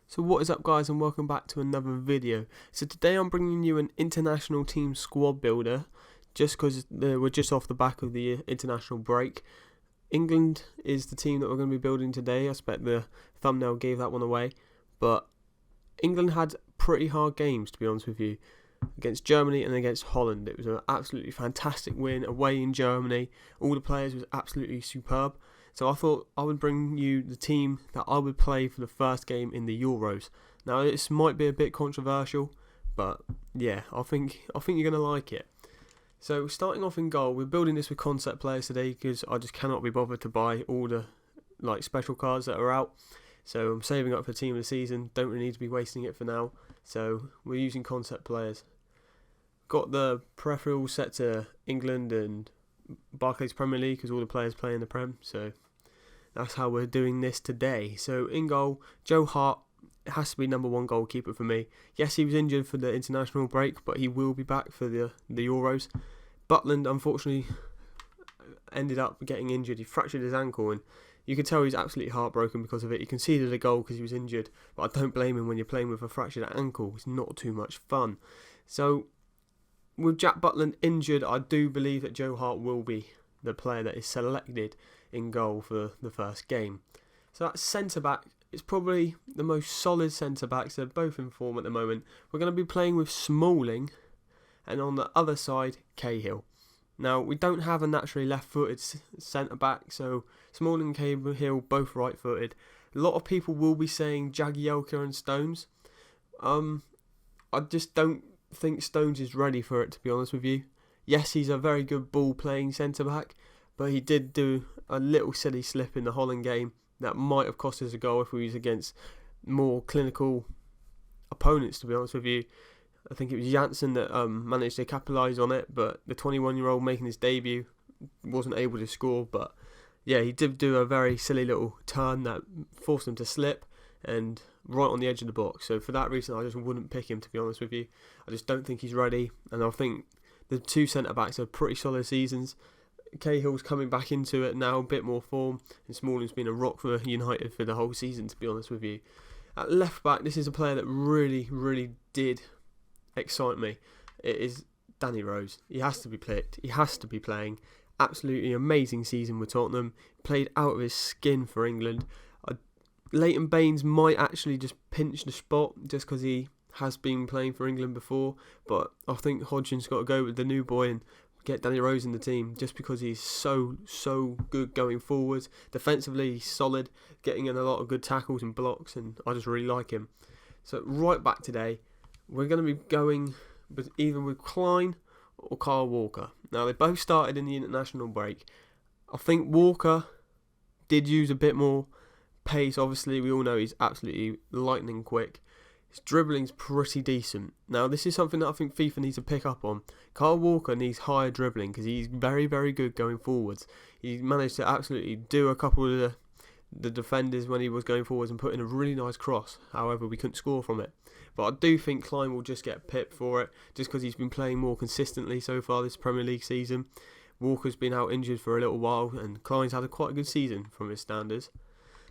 So what is up, guys, and welcome back to another video. So today I'm bringing you an international team squad builder, just because we're just off the back of the international break. England is the team that we're going to be building today. I expect the thumbnail gave that one away, but England had pretty hard games, to be honest with you, against Germany and against Holland. It was an absolutely fantastic win away in Germany. All the players was absolutely superb. So I thought I would bring you the team that I would play for the first game in the Euros. Now this might be a bit controversial, but yeah, I think you're gonna like it. So starting off in goal, we're building this with concept players today because I just cannot be bothered to buy all the special cards that are out. So I'm saving up for team of the season. Don't really need to be wasting it for now. So we're using concept players. Got the peripherals set to England and Barclays Premier League because all the players play in the Prem. So that's how we're doing this today. So in goal, Joe Hart has to be number one goalkeeper for me. Yes, he was injured for the international break, but he will be back for the Euros. Butland unfortunately ended up getting injured. He fractured his ankle, and you can tell he's absolutely heartbroken because of it. He conceded a goal because he was injured, but I don't blame him when you're playing with a fractured ankle. It's not too much fun. So with Jack Butland injured, I do believe that Joe Hart will be the player that is selected in goal for the first game. So that centre-back is probably the most solid centre-backs. They're both in form at the moment. We're going to be playing with Smalling, and on the other side, Cahill. Now, we don't have a naturally left-footed centre-back, so Smalling and Cahill both right-footed. A lot of people will be saying Jagielka and Stones. I just don't think Stones is ready for it, to be honest with you. Yes, he's a very good ball-playing centre-back, but he did do a little silly slip in the Holland game that might have cost us a goal if we was against more clinical opponents, to be honest with you. I think it was Janssen that managed to capitalise on it, but the 21-year-old making his debut wasn't able to score. But yeah, he did do a very silly little turn that forced him to slip and right on the edge of the box. So for that reason, I just wouldn't pick him, to be honest with you. I just don't think he's ready, and I think the two centre-backs are pretty solid seasons. Cahill's coming back into it now, a bit more form, and Smalling's been a rock for United for the whole season, to be honest with you. At left back, this is a player that really did excite me. It is Danny Rose. He has to be picked. He has to be playing. Absolutely amazing season with Tottenham. Played out of his skin for England. Leighton Baines might actually just pinch the spot just because he has been playing for England before, but I think Hodgson's got to go with the new boy and get Danny Rose in the team just because he's so good going forwards. Defensively, he's solid, getting in a lot of good tackles and blocks, and I just really like him. So right back today, we're going to be going either with Klein or Kyle Walker. Now, they both started in the international break. I think Walker did use a bit more pace. Obviously, we all know he's absolutely lightning quick. His dribbling's pretty decent. Now, this is something that I think FIFA needs to pick up on. Kyle Walker needs higher dribbling because he's very good going forwards. He managed to absolutely do a couple of the defenders when he was going forwards and put in a really nice cross. However, we couldn't score from it. But I do think Klein will just get pipped for it just because he's been playing more consistently so far this Premier League season. Walker's been out injured for a little while, and Klein's had quite a good season from his standards.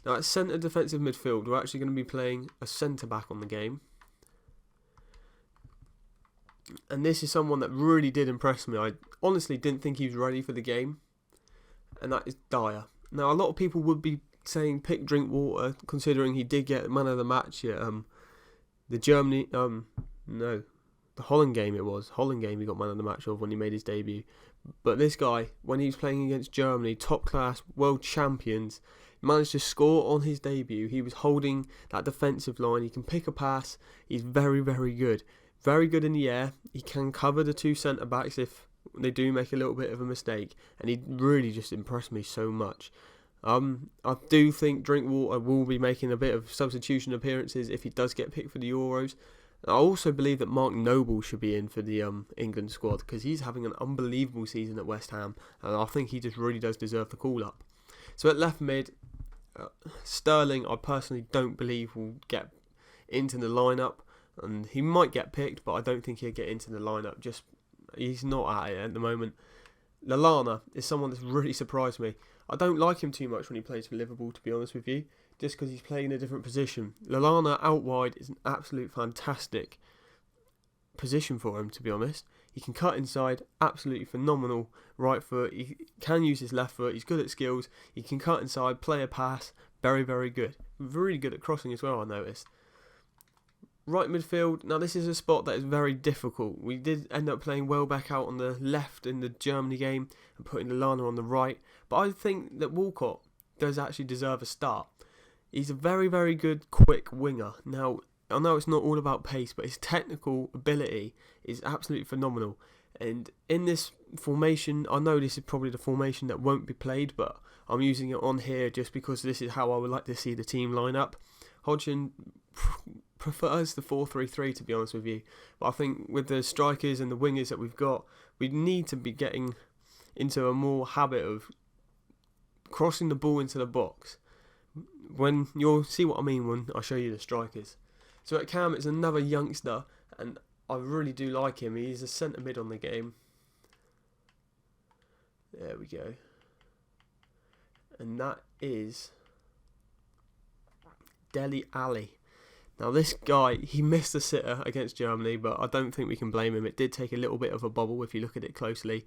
Now at centre defensive midfield, we're actually going to be playing a centre-back on the game. And this is someone that really did impress me. I honestly didn't think he was ready for the game. And that is Dyer. Now a lot of people would be saying pick Drinkwater, considering he did get man of the match at the Holland game it was. Holland game he got man of the match of when he made his debut. But this guy, when he was playing against Germany, top class, world champions, managed to score on his debut. He was holding that defensive line. He can pick a pass. He's very good. Very good in the air. He can cover the two centre-backs if they do make a little bit of a mistake. And he really just impressed me so much. I do think Drinkwater will be making a bit of substitution appearances if he does get picked for the Euros. I also believe that Mark Noble should be in for the England squad because he's having an unbelievable season at West Ham, and I think he just really does deserve the call-up. So at left mid, Sterling I personally don't believe will get into the lineup, and he might get picked, but I don't think he'll get into the lineup. Just he's not at it at the moment. Lallana is someone that's really surprised me. I don't like him too much when he plays for Liverpool, to be honest with you, just because he's playing a different position. Lallana out wide is an absolute fantastic position for him, to be honest. He can cut inside, absolutely phenomenal right foot. He can use his left foot. He's good at skills. He can cut inside, play a pass. Very, very good. Really good at crossing as well, I noticed. Right midfield, now this is a spot that is very difficult. We did end up playing Welbeck out on the left in the Germany game and putting Lallana on the right. But I think that Walcott does actually deserve a start. He's a very, very good quick winger. Now, I know it's not all about pace, but his technical ability is absolutely phenomenal. And in this formation, I know this is probably the formation that won't be played, but I'm using it on here just because this is how I would like to see the team line up. Hodgson prefers the 4-3-3, to be honest with you. But I think with the strikers and the wingers that we've got, we need to be getting into a more habit of crossing the ball into the box. When you'll see what I mean when I show you the strikers. So at Cam, it's another youngster, and I really do like him. He's a centre mid on the game. There we go. And that is Dele Alli. Now this guy, he missed a sitter against Germany, but I don't think we can blame him. It did take a little bit of a bobble if you look at it closely.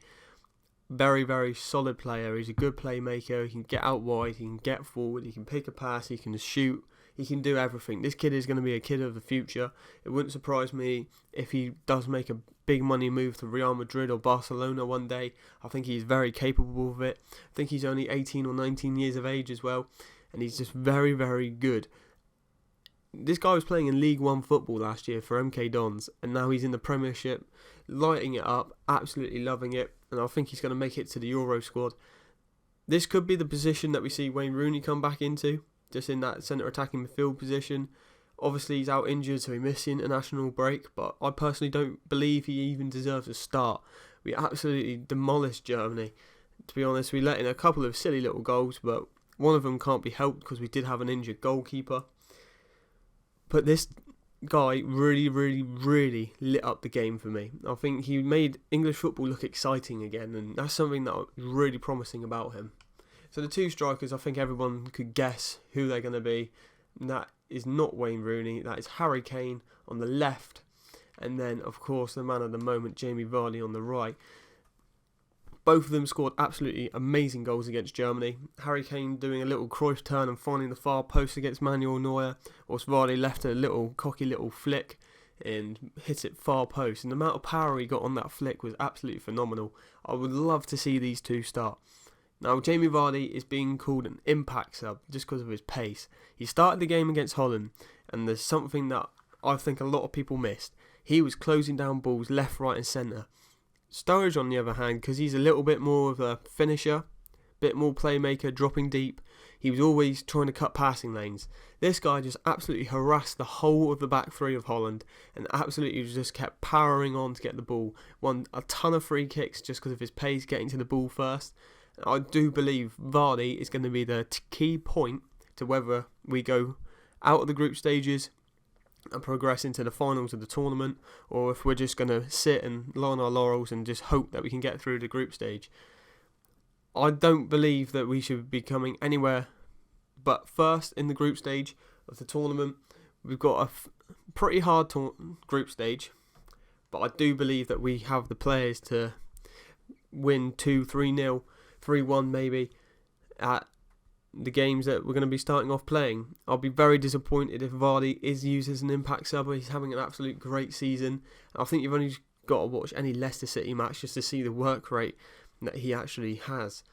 Very, very solid player. He's a good playmaker. He can get out wide. He can get forward. He can pick a pass. He can shoot. He can do everything. This kid is going to be a kid of the future. It wouldn't surprise me if he does make a big money move to Real Madrid or Barcelona one day. I think he's very capable of it. I think he's only 18 or 19 years of age as well. And he's just very, very good. This guy was playing in League One football last year for MK Dons. And now he's in the Premiership, lighting it up, absolutely loving it. And I think he's going to make it to the Euro squad. This could be the position that we see Wayne Rooney come back into, just in that centre attacking midfield position. Obviously he's out injured, so he missed the international break, but I personally don't believe he even deserves a start. We absolutely demolished Germany. To be honest, we let in a couple of silly little goals, but one of them can't be helped because we did have an injured goalkeeper. But this guy really, really, really lit up the game for me. I think he made English football look exciting again, and that's something that was really promising about him. So the two strikers, I think everyone could guess who they're going to be. And that is not Wayne Rooney. That is Harry Kane on the left. And then, of course, the man of the moment, Jamie Vardy on the right. Both of them scored absolutely amazing goals against Germany. Harry Kane doing a little Cruyff turn and finding the far post against Manuel Neuer. Whilst Vardy left a little cocky little flick and hit it far post. And the amount of power he got on that flick was absolutely phenomenal. I would love to see these two start. Now, Jamie Vardy is being called an impact sub just because of his pace. He started the game against Holland, and there's something that I think a lot of people missed. He was closing down balls left, right and centre. Sturridge, on the other hand, because he's a little bit more of a finisher, bit more playmaker, dropping deep, he was always trying to cut passing lanes. This guy just absolutely harassed the whole of the back three of Holland and absolutely just kept powering on to get the ball. Won a ton of free kicks just because of his pace getting to the ball first. I do believe Vardy is going to be the key point to whether we go out of the group stages and progress into the finals of the tournament, or if we're just going to sit and lie on our laurels and just hope that we can get through the group stage. I don't believe that we should be coming anywhere but first in the group stage of the tournament. We've got a pretty hard group stage, but I do believe that we have the players to win 2-3-0, 3-1 maybe at the games that we're going to be starting off playing. I'll be very disappointed if Vardy is used as an impact sub. He's having an absolute great season. I think you've only got to watch any Leicester City match just to see the work rate that he actually has.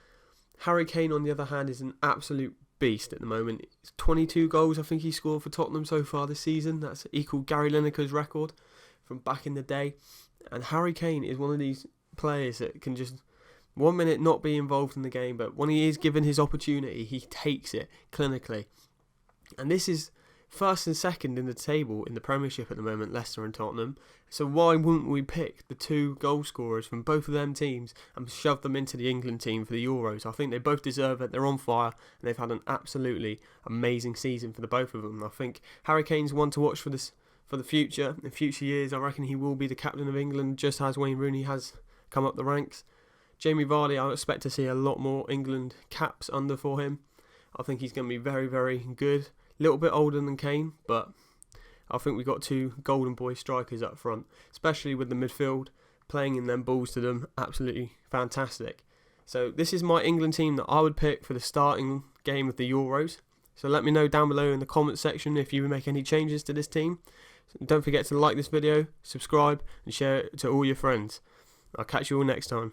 Harry Kane, on the other hand, is an absolute beast at the moment. It's 22 goals I think he scored for Tottenham so far this season. That's equal Gary Lineker's record from back in the day. And Harry Kane is one of these players that can just 1 minute not be involved in the game, but when he is given his opportunity, he takes it clinically. And this is first and second in the table in the Premiership at the moment, Leicester and Tottenham. So why wouldn't we pick the two goal scorers from both of them teams and shove them into the England team for the Euros? I think they both deserve it. They're on fire and they've had an absolutely amazing season for the both of them. I think Harry Kane's one to watch for the future. In future years, I reckon he will be the captain of England, just as Wayne Rooney has come up the ranks. Jamie Vardy, I expect to see a lot more England caps under for him. I think he's going to be very, very good. A little bit older than Kane, but I think we've got two golden boy strikers up front, especially with the midfield, playing in them balls to them, absolutely fantastic. So this is my England team that I would pick for the starting game of the Euros. So let me know down below in the comment section if you would make any changes to this team. Don't forget to like this video, subscribe and share it to all your friends. I'll catch you all next time.